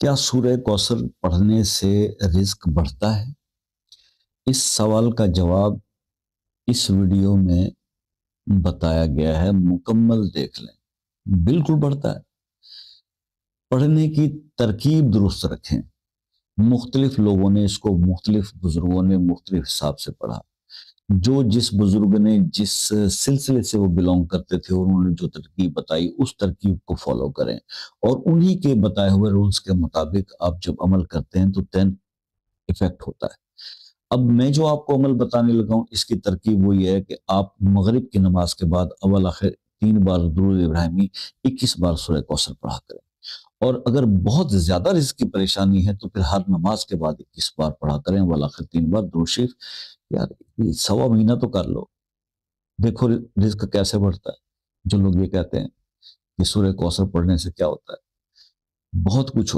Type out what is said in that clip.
کیا سورہ کوثر پڑھنے سے رزق بڑھتا ہے؟ اس سوال کا جواب اس ویڈیو میں بتایا گیا ہے، مکمل دیکھ لیں۔ بالکل بڑھتا ہے۔ پڑھنے کی ترکیب درست رکھیں۔ مختلف لوگوں نے اس کو، مختلف بزرگوں نے مختلف حساب سے پڑھا۔ جو جس بزرگ نے جس سلسلے سے وہ بلونگ کرتے تھے، انہوں نے جو ترکیب بتائی اس ترکیب کو فالو کریں، اور انہی کے بتائے ہوئے رولز کے مطابق آپ جب عمل کرتے ہیں تو 10 ایفیکٹ ہوتا ہے۔ اب میں جو آپ کو عمل بتانے لگا ہوں، اس کی ترکیب وہ یہ ہے کہ آپ مغرب کی نماز کے بعد اول آخر 3 بار درود ابراہیمی، 21 بار سورہ کوثر پڑھا کریں، اور اگر بہت زیادہ رزق کی پریشانی ہے تو پھر ہر نماز کے بعد 21 بار پڑھا کریں، اول آخر 3 بار درود شریف۔ یار سوا مہینہ تو کر لو، دیکھو رزق کیسے بڑھتا ہے۔ جو لوگ یہ کہتے ہیں کہ سورہ کوثر پڑھنے سے کیا ہوتا ہے، بہت کچھ ہوتا ہے۔